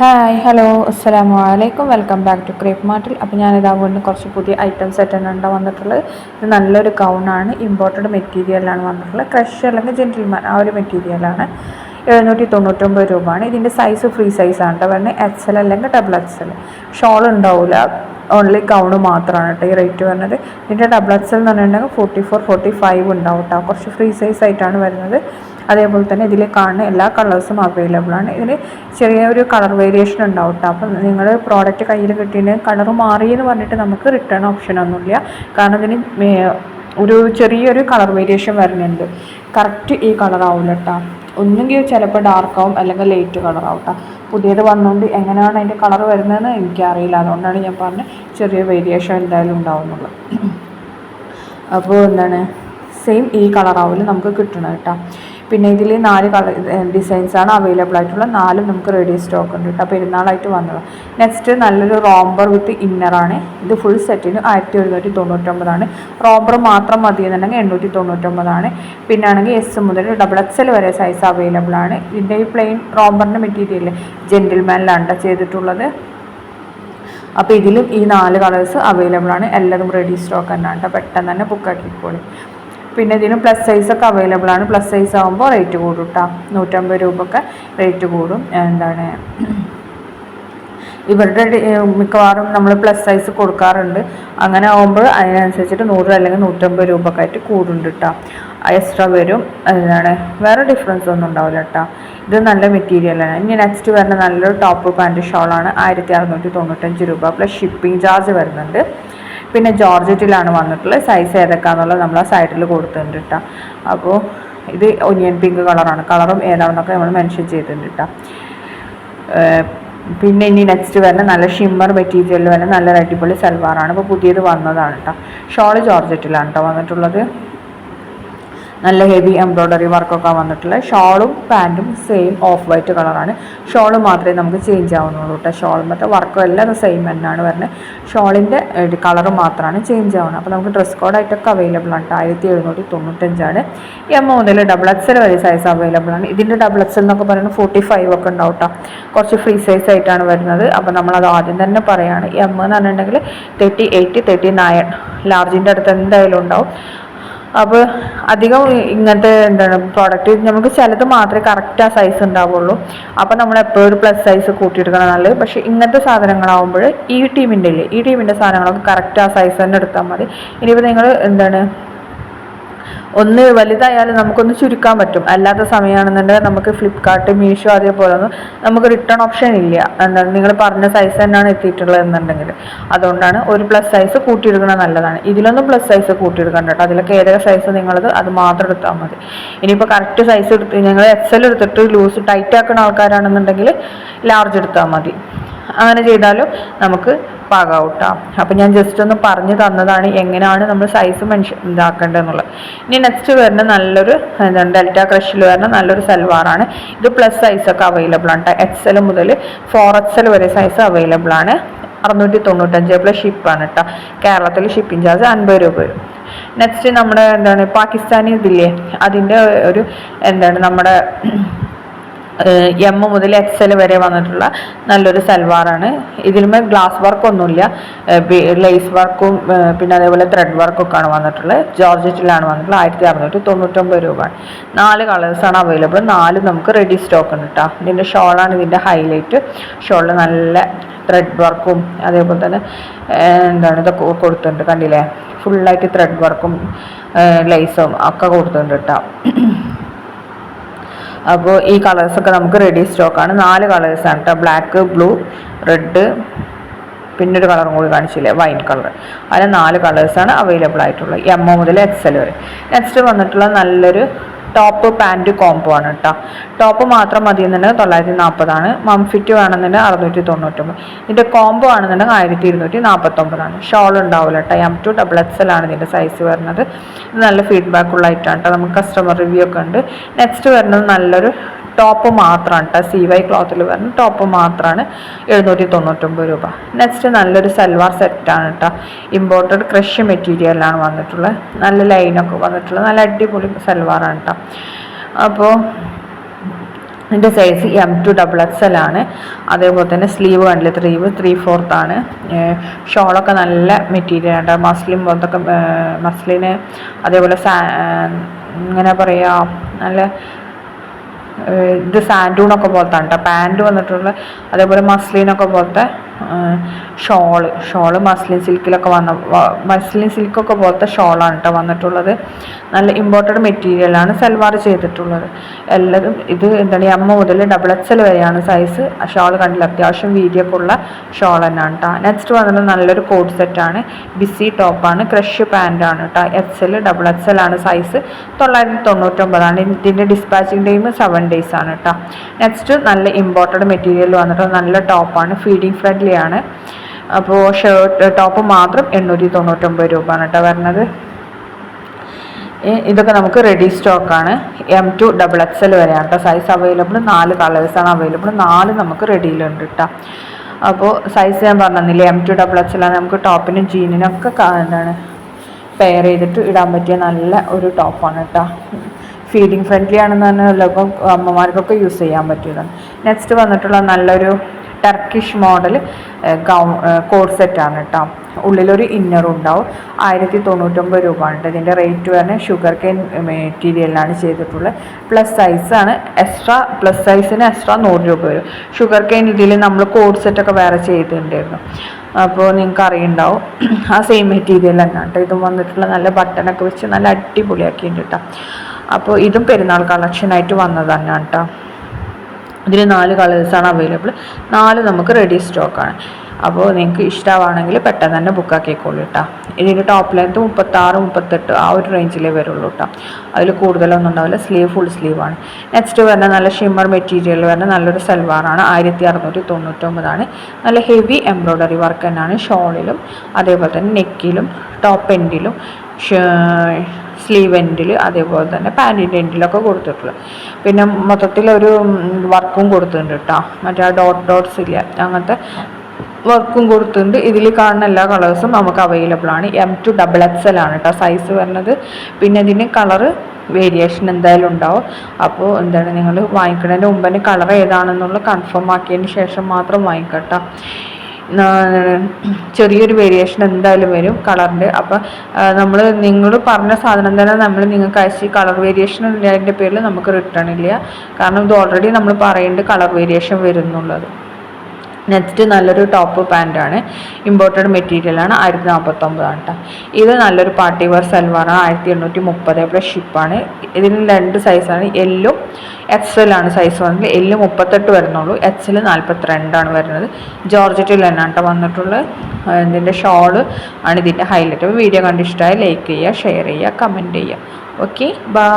Hi hello അസ്സലാമു അലൈക്കും welcome back to crepe മാർട്ടിൽ. അപ്പോൾ ഞാനിതാ വീണ്ടും കുറച്ച് പുതിയ ഐറ്റംസ് ആയിട്ടാണ് ഉണ്ടോ വന്നിട്ടുള്ളത്. ഇത് നല്ലൊരു ഗൗണാണ്, ഇമ്പോർട്ടഡ് മെറ്റീരിയലാണ് വന്നിട്ടുള്ളത്. ക്രഷ് അല്ലെങ്കിൽ ജെൻറ്റിൽമാൻ ആ ഒരു മെറ്റീരിയലാണ്. 799 രൂപയാണ്. ഇതിൻ്റെ സൈസ് ഫ്രീ സൈസാണ് കേട്ടോ വരുന്നത്. XL അല്ലെങ്കിൽ XXL. ഷോൾ ഉണ്ടാവില്ല, ഓൺലി ഗൗണ് മാത്രമാണ് കേട്ടോ ഈ റേറ്റ് വരുന്നത്. ഇതിൻ്റെ XXL എന്ന് പറഞ്ഞിട്ടുണ്ടെങ്കിൽ 44, 45 ഉണ്ടാവും കേട്ടോ. കുറച്ച് ഫ്രീ സൈസ് ആയിട്ടാണ് വരുന്നത്. അതേപോലെ തന്നെ ഇതിൽ കാണുന്ന എല്ലാ കളേഴ്സും അവൈലബിൾ ആണ്. ഇതിന് ചെറിയൊരു കളർ വേരിയേഷൻ ഉണ്ടാവും കേട്ടോ. അപ്പം നിങ്ങൾ പ്രോഡക്റ്റ് കയ്യിൽ കിട്ടിയിട്ടുണ്ടെങ്കിൽ കളർ മാറിയെന്ന് പറഞ്ഞിട്ട് നമുക്ക് റിട്ടേൺ ഓപ്ഷനൊന്നുമില്ല. കാരണം ഇതിന് ഒരു ചെറിയൊരു കളർ വേരിയേഷൻ വരുന്നുണ്ട്. കറക്റ്റ് ഈ കളറാവില്ല കേട്ടോ. ഒന്നുകിൽ ചിലപ്പോൾ ഡാർക്കാവും അല്ലെങ്കിൽ ലൈറ്റ് കളറാവും കേട്ടോ. പുതിയത് വന്നുകൊണ്ട് എങ്ങനെയാണ് അതിൻ്റെ കളർ വരുന്നതെന്ന് എനിക്കറിയില്ല. അതുകൊണ്ടാണ് ഞാൻ പറഞ്ഞത് ചെറിയ വേരിയേഷൻ എന്തായാലും ഉണ്ടാവുന്നുള്ളൂ. അപ്പോൾ എന്താണ് സെയിം ഈ കളറാവില്ല നമുക്ക് കിട്ടണം കേട്ടോ. പിന്നെ ഇതിൽ 4 കളർ ഡിസൈൻസാണ് അവൈലബിൾ ആയിട്ടുള്ള. 4 നമുക്ക് റെഡി സ്റ്റോക്ക് ഉണ്ട് കേട്ടോ, പെരുന്നാളായിട്ട് വന്നത്. നെക്സ്റ്റ് നല്ലൊരു റോംബർ വിത്ത് ഇന്നറാണ്. ഇത് ഫുൾ സെറ്റിന് 1799 റോംബർ മാത്രം മതി എന്നുണ്ടെങ്കിൽ 899. പിന്നെ ആണെങ്കിൽ S മുതൽ XXL വരെ സൈസ് അവൈലബിൾ ആണ്. ഇതിൻ്റെ ഈ പ്ലെയിൻ റോംബറിൻ്റെ മെറ്റീരിയൽ ജെൻറ്റിൽമാനിലാണ് ചെയ്തിട്ടുള്ളത്. അപ്പോൾ ഇതിലും ഈ 4 കളേഴ്സ് അവൈലബിൾ ആണ്. എല്ലാതും റെഡി സ്റ്റോക്ക് തന്നെയാണ് കേട്ടോ. പെട്ടെന്ന് തന്നെ ബുക്കാക്കിക്കോളും. പിന്നെ ഇതിന് പ്ലസ് സൈസൊക്കെ അവൈലബിൾ ആണ്. പ്ലസ് സൈസ് ആകുമ്പോൾ റേറ്റ് കൂടും കേട്ടോ. 150 രൂപയൊക്കെ റേറ്റ് കൂടും. എന്താണ് ഇവരുടെ മിക്കവാറും നമ്മൾ പ്ലസ് സൈസ് കൊടുക്കാറുണ്ട്. അങ്ങനെ ആകുമ്പോൾ അതിനനുസരിച്ചിട്ട് 100 അല്ലെങ്കിൽ 150 രൂപയൊക്കെ ആയിട്ട് കൂടുന്നുണ്ട് കേട്ടോ. എക്സ്ട്രാ വരും. എന്താണ് വേറെ ഡിഫറൻസ് ഒന്നും ഉണ്ടാവില്ല കേട്ടോ. ഇത് നല്ല മെറ്റീരിയലാണ്. ഇനി നെക്സ്റ്റ് വരുന്ന നല്ലൊരു ടോപ്പ് പാൻറ്റ് ഷോളാണ്. 1695 രൂപ പ്ലസ് ഷിപ്പിംഗ് ചാർജ് വരുന്നുണ്ട്. പിന്നെ ജോർജറ്റിലാണ് വന്നിട്ടുള്ളത്. സൈസ് ഏതൊക്കെയാണെന്നുള്ളത് നമ്മൾ ആ സൈഡിൽ കൊടുത്തിട്ടുണ്ട് കേട്ടോ. അപ്പോൾ ഇത് ഒനിയൻ പിങ്ക് കളറാണ്. കളറും ഏതാണെന്നൊക്കെ നമ്മൾ മെൻഷൻ ചെയ്തിട്ടുണ്ട് കേട്ടോ. പിന്നെ ഇനി നെക്സ്റ്റ് വരുന്ന നല്ല ഷിമ്മർ മെറ്റീരിയൽ വരുന്ന നല്ലൊരു അടിപൊളി സൽവാറാണ്. അപ്പോൾ പുതിയത് വന്നതാണ് കേട്ടോ. ഷോള് ജോർജറ്റിലാണ് കേട്ടോ വന്നിട്ടുള്ളത്. നല്ല ഹെവി എംബ്രോയ്ഡറി വർക്കൊക്കെ വന്നിട്ടുള്ളത്. ഷോളും പാൻറ്റും സെയിം ഓഫ് വൈറ്റ് കളറാണ്. ഷോള് മാത്രമേ നമുക്ക് ചേഞ്ച് ആവുന്നുള്ളൂ കേട്ടോ. ഷോളിൻ്റെ വർക്കും എല്ലാം സെയിം തന്നെയാണ് വരുന്നത്. ഷോളിൻ്റെ കളറ് മാത്രമാണ് ചേഞ്ച് ആവുന്നത്. അപ്പോൾ നമുക്ക് ഡ്രസ് കോഡായിട്ടൊക്കെ അവൈലബിൾ ആണ്. 1795. M മുതൽ XXL വരെ സൈസ് അവൈലബിൾ ആണ്. ഇതിൻ്റെ XXL എന്നൊക്കെ പറയുന്നത് 45 ഒക്കെ ഉണ്ടാവും കേട്ടോ. കുറച്ച് ഫ്രീ സൈസ് ആയിട്ടാണ് വരുന്നത്. അപ്പോൾ നമ്മളത് ആദ്യം തന്നെ പറയുകയാണ്. M എന്ന് പറഞ്ഞിട്ടുണ്ടെങ്കിൽ 38, 39 ലാർജിൻ്റെ അടുത്ത് എന്തായാലും ഉണ്ടാവും. അപ്പോൾ അധികം ഇങ്ങനത്തെ എന്താണ് പ്രോഡക്റ്റ് നമുക്ക് ചിലത് മാത്രമേ കറക്റ്റ് ആ സൈസ് ഉണ്ടാവുള്ളൂ. അപ്പോൾ നമ്മൾ എപ്പോഴും ഒരു പ്ലസ് സൈസ് കൂട്ടിയെടുക്കണം നല്ലത്. പക്ഷേ ഇങ്ങനത്തെ സാധനങ്ങളാവുമ്പോൾ ഈ ടീമിൻ്റെ സാധനങ്ങളൊക്കെ കറക്റ്റ് ആ സൈസ് തന്നെ എടുത്താൽ മതി. ഇനിയിപ്പോൾ നിങ്ങൾ എന്താണ് ഒന്ന് വലുതായാലും നമുക്കൊന്ന് ചുരുക്കാൻ പറ്റും. അല്ലാത്ത സമയമാണെന്നുണ്ടെങ്കിൽ നമുക്ക് ഫ്ലിപ്കാർട്ട്, മീഷോ അതേപോലെ ഒന്നും നമുക്ക് റിട്ടേൺ ഓപ്ഷൻ ഇല്ല. എന്താണ് നിങ്ങൾ പറഞ്ഞ സൈസ് തന്നെയാണ് എത്തിയിട്ടുള്ളത് എന്നുണ്ടെങ്കിൽ. അതുകൊണ്ടാണ് ഒരു പ്ലസ് സൈസ് കൂട്ടിയെടുക്കുന്നത് നല്ലതാണ്. ഇതിലൊന്നും പ്ലസ് സൈസ് കൂട്ടിയെടുക്കണ്ട കേട്ടോ. അതിലൊക്കെ ഏതൊക്കെ സൈസ് നിങ്ങളത് അത് മാത്രം എടുത്താൽ മതി. ഇനിയിപ്പോൾ കറക്റ്റ് സൈസ് എടുത്ത് നിങ്ങൾ XL എടുത്തിട്ട് ലൂസ് ടൈറ്റ് ആക്കുന്ന ആൾക്കാരാണെന്നുണ്ടെങ്കിൽ ലാർജ് എടുത്താൽ മതി. അങ്ങനെ ചെയ്താലും നമുക്ക് പാകാവും കേട്ടോ. അപ്പം ഞാൻ ജസ്റ്റ് ഒന്ന് പറഞ്ഞു തന്നതാണ് എങ്ങനെയാണ് നമ്മൾ സൈസ് ഇതാക്കേണ്ടതെന്നുള്ളത്. ഇനി നെക്സ്റ്റ് വരുന്ന നല്ലൊരു എന്താണ് ഡെൽറ്റ ക്രഷിൽ വരുന്ന നല്ലൊരു സൽവാറാണ്. ഇത് പ്ലസ് സൈസൊക്കെ അവൈലബിൾ ആണ് കേട്ടോ. XL മുതൽ 4XL വരെ സൈസ് അവൈലബിൾ ആണ്. 695 പ്ലസ് ഷിപ്പാണ് കേട്ടോ. കേരളത്തിൽ ഷിപ്പിംഗ് ചാർജ് 50 രൂപ വരും. നെക്സ്റ്റ് നമ്മുടെ എന്താണ് പാകിസ്ഥാനി ഇതില്ലേ, അതിൻ്റെ ഒരു എന്താണ് നമ്മുടെ M മുതൽ XL വരെ വന്നിട്ടുള്ള നല്ലൊരു സൽവാറാണ്. ഇതിലുമേ ഗ്ലാസ് വർക്കൊന്നുമില്ല, ലേസ് വർക്കും പിന്നെ അതേപോലെ ത്രെഡ് വർക്കൊക്കെയാണ് വന്നിട്ടുള്ളത്. ജോർജറ്റിലാണ് വന്നിട്ടുള്ളത്. 1699 രൂപയാണ്. 4 കളേഴ്സാണ് അവൈലബിൾ. 4 നമുക്ക് റെഡി സ്റ്റോക്ക് ഉണ്ട് കേട്ടോ. ഇതിൻ്റെ ഷോളാണ് ഇതിൻ്റെ ഹൈലൈറ്റ്. ഷോളിൽ നല്ല ത്രെഡ് വർക്കും അതേപോലെ തന്നെ എന്താണ് ഇതൊക്കെ കൊടുത്തിട്ടുണ്ട്. കണ്ടില്ലേ, ഫുള്ളായിട്ട് ത്രെഡ് വർക്കും ലേസും ഒക്കെ കൊടുത്തിട്ടുണ്ട് കേട്ടോ. അപ്പോൾ ഈ കളേഴ്സൊക്കെ നമുക്ക് റെഡി സ്റ്റോക്കാണ്. 4 കളേഴ്സാണ് കേട്ടോ. ബ്ലാക്ക്, ബ്ലൂ, റെഡ്, പിന്നൊരു കളറും കൂടി കാണിച്ചില്ലേ, വൈൻ കളർ. അതിന് 4 കളേഴ്സാണ് അവൈലബിൾ ആയിട്ടുള്ളത്. M മുതൽ XL വരെ. നെക്സ്റ്റ് വന്നിട്ടുള്ള നല്ലൊരു ടോപ്പ് പാൻറ്റ് കോംബോ ആണ് കേട്ടോ. ടോപ്പ് മാത്രം മതി എന്നുണ്ടെങ്കിൽ 940. മംഫിറ്റ് വേണമെന്നുണ്ടെങ്കിൽ 699. ഇതിൻ്റെ കോംബോ ആണെന്നുണ്ടെങ്കിൽ 1249. ഷോൾ ഉണ്ടാവില്ല കേട്ടോ. M to XXL ആണ് ഇതിൻ്റെ സൈസ് വരുന്നത്. ഇത് നല്ല ഫീഡ്ബാക്ക് ഉള്ള ഐറ്റമാണ് കേട്ടോ. നമുക്ക് കസ്റ്റമർ റിവ്യൂ ഒക്കെ ഉണ്ട്. നെക്സ്റ്റ് വരുന്നത് നല്ലൊരു ടോപ്പ് മാത്രമാണ് കേട്ടോ. CY ക്ലോത്തിൽ വരുന്ന ടോപ്പ് മാത്രമാണ്. 799 രൂപ. നെക്സ്റ്റ് നല്ലൊരു സൽവാർ സെറ്റാണ് കേട്ടോ. ഇമ്പോർട്ടഡ് ക്രഷ് മെറ്റീരിയലാണ് വന്നിട്ടുള്ളത്. നല്ല ലൈനൊക്കെ വന്നിട്ടുള്ളത് നല്ല അടിപൊളി സൽവാറാണ് കേട്ടോ. അപ്പോൾ ഇതിൻ്റെ സൈസ് M2 XXL ആണ്. അതേപോലെ തന്നെ സ്ലീവ് കണ്ടില്ല, 3/4 ആണ്. ഷോളൊക്കെ നല്ല മെറ്റീരിയൽ ആണ്, മസ്ലിൻ പോലത്തൊക്കെ മസ്ലിന്, അതേപോലെ ഇങ്ങനെ പറയുക നല്ല ഇത് സാൻഡൂണൊക്കെ പോലത്തെ കേട്ടോ പാൻറ്റ് വന്നിട്ടുള്ള. അതേപോലെ മസ്ലിനൊക്കെ പോലത്തെ ഷോള് മസ്ലിൻ സിൽക്കൊക്കെ പോലത്തെ ഷോളാണ് കേട്ടോ വന്നിട്ടുള്ളത്. നല്ല ഇമ്പോർട്ടഡ് മെറ്റീരിയലാണ് സൽവാർ ചെയ്തിട്ടുള്ളത്. എല്ലാതും ഇത് എന്താണ് M മുതൽ XXL വരെയാണ് സൈസ്. ഷോൾ കണ്ടില്ല, അത്യാവശ്യം വീതിയൊക്കെ ഉള്ള ഷോൾ തന്നെയാണ് കേട്ടോ. നെക്സ്റ്റ് വന്നിട്ട് നല്ലൊരു കോട്ട് സെറ്റാണ്, ബിസി ടോപ്പാണ്, ക്രഷ് പാൻറ്റാണ് കേട്ടോ. XXL ആണ് സൈസ്. 999 ഇതിൻ്റെ ഡിസ്പാച്ചിങ് ടൈം 7 days ആണ് കേട്ടോ. നെക്സ്റ്റ് നല്ല ഇമ്പോർട്ടഡ് മെറ്റീരിയൽ വന്നിട്ട് നല്ല ടോപ്പാണ്, ഫീഡിങ് ഫ്രണ്ട്ലി ആണ്. അപ്പോൾ ടോപ്പ് മാത്രം 899 രൂപയാണ് കേട്ടോ വരുന്നത്. ഇതൊക്കെ നമുക്ക് റെഡി സ്റ്റോക്കാണ്. M2 XXL വരെയാണ് കേട്ടോ സൈസ് അവൈലബിൾ. 4 കളേഴ്സാണ് അവൈലബിൾ, 4 നമുക്ക് റെഡിയിലുണ്ട് കേട്ടോ. അപ്പോൾ സൈസ് ഞാൻ പറഞ്ഞില്ലേ, M2 ആണ്. നമുക്ക് ടോപ്പിനും ജീനിനും ഒക്കെ എന്താണ് പെയർ ചെയ്തിട്ട് ഇടാൻ പറ്റിയ നല്ല ഒരു ടോപ്പാണ് കേട്ടോ. ഫീഡിങ് ഫ്രണ്ട്ലി ആണെന്ന് പറഞ്ഞാൽ ഇപ്പം അമ്മമാർക്കൊക്കെ യൂസ് ചെയ്യാൻ പറ്റിയതാണ്. നെക്സ്റ്റ് വന്നിട്ടുള്ള നല്ലൊരു ടർക്കിഷ് മോഡൽ കോഡ് സെറ്റാണ് കേട്ടോ. ഉള്ളിലൊരു ഇന്നറും ഉണ്ടാവും. 1099 രൂപ ആണ്. ഇതിൻ്റെ റേറ്റ് പറഞ്ഞാൽ ഷുഗർ കെയിൻ മെറ്റീരിയലിലാണ് ചെയ്തിട്ടുള്ളത്. പ്ലസ് സൈസാണ്. പ്ലസ് സൈസിന് എക്സ്ട്രാ 100 രൂപ വരും. ഷുഗർ കെയിൻ ഇതിൽ നമ്മൾ കോഡ് സെറ്റൊക്കെ വേറെ ചെയ്തിട്ടുണ്ടായിരുന്നു, അപ്പോൾ നിങ്ങൾക്ക് അറിയുണ്ടാവും. ആ സെയിം മെറ്റീരിയൽ തന്നെയാണ് കേട്ടോ. ഇതും വന്നിട്ടുള്ള നല്ല ബട്ടണൊക്കെ വെച്ച് നല്ല അടിപൊളിയാക്കിയിട്ടുണ്ട് കേട്ടോ. അപ്പോൾ ഇതും പെരുന്നാൾ കളക്ഷനായിട്ട് വന്നത് തന്നെയാണ് കേട്ടോ. ഇതിൽ 4 കളേഴ്സാണ് അവൈലബിൾ, 4 നമുക്ക് റെഡി സ്റ്റോക്കാണ്. അപ്പോൾ നിങ്ങൾക്ക് ഇഷ്ടമാണെങ്കിൽ പെട്ടെന്ന് തന്നെ ബുക്കാക്കിക്കോളൂ കേട്ടോ. ഇതിൻ്റെ ടോപ്പ് ലെങ്ത്ത് 36, 38 ആ ഒരു റേഞ്ചിലേ വരുള്ളൂ കേട്ടോ. അതിൽ കൂടുതലൊന്നും ഉണ്ടാവില്ല. ഫുൾ സ്ലീവാണ്. നെക്സ്റ്റ് വരുന്ന നല്ല ഷിമ്മർ മെറ്റീരിയൽ വരുന്ന നല്ലൊരു സൽവാറാണ്. 1699 നല്ല ഹെവി എംബ്രോയ്ഡറി വർക്ക് തന്നെയാണ് ഷോളിലും അതേപോലെ തന്നെ നെക്കിലും ടോപ്പ് എൻഡിലും സ്ലീവ് എൻഡിൽ അതേപോലെ തന്നെ പാൻറ്റിൻ്റെ എൻഡിലൊക്കെ കൊടുത്തിട്ടുള്ളത്. പിന്നെ മൊത്തത്തിലൊരു വർക്കും കൊടുത്തിട്ടുണ്ട് കേട്ടോ. മറ്റേ ഡോട്ട്സ് ഇല്ല, അങ്ങനത്തെ വർക്കും കൊടുത്തിട്ടുണ്ട്. ഇതിൽ കാണുന്ന എല്ലാ കളേഴ്സും നമുക്ക് അവൈലബിൾ ആണ്. M2 ആണ് കേട്ടോ സൈസ് വരുന്നത്. പിന്നെ ഇതിന് കളറ് വേരിയേഷൻ എന്തായാലും ഉണ്ടാവും. അപ്പോൾ എന്താണ് നിങ്ങൾ വാങ്ങിക്കുന്നതിൻ്റെ മുമ്പ് തന്നെ കളർ ഏതാണെന്നുള്ള കൺഫേം ആക്കിയതിന് ശേഷം മാത്രം വാങ്ങിക്കട്ടോ. ചെറിയൊരു വേരിയേഷൻ എന്തായാലും വരും കളറിൻ്റെ. അപ്പോൾ നിങ്ങൾ പറഞ്ഞ സാധനം തന്നെ നമ്മൾ നിങ്ങൾക്ക് അയച്ച് കളർ വേരിയേഷൻ ഇല്ലാതിൻ്റെ പേരിൽ നമുക്ക് റിട്ടേൺ ഇല്ല. കാരണം ഇത് ഓൾറെഡി നമ്മൾ പറയുന്നുണ്ട് കളർ വേരിയേഷൻ വരുന്നുള്ളത്. നെക്സ്റ്റ് നല്ലൊരു ടോപ്പ് പാൻറ്റാണ്, ഇമ്പോർട്ടഡ് മെറ്റീരിയലാണ്. 1049 കേട്ടോ. ഇത് നല്ലൊരു പാർട്ടി വെയർ സൽവാറാണ്. 1830 പ്ലസ് ഷിപ്പാണ്. ഇതിന് 2 സൈസാണ്. എല്ലും XL ആണ് സൈസ് വന്നത്. എല്ല് 38 വരുന്നുള്ളൂ, XL 42 വരുന്നത്. ജോർജറ്റിൽ തന്നെയാണ് കേട്ടോ വന്നിട്ടുള്ളത്. ഇതിൻ്റെ ഷോള് ആണ് ഇതിൻ്റെ ഹൈലൈറ്റ്. അപ്പോൾ വീഡിയോ കണ്ടിഷ്ടമായി ലൈക്ക് ചെയ്യുക, ഷെയർ ചെയ്യുക, കമൻറ്റ് ചെയ്യുക. Okay, by.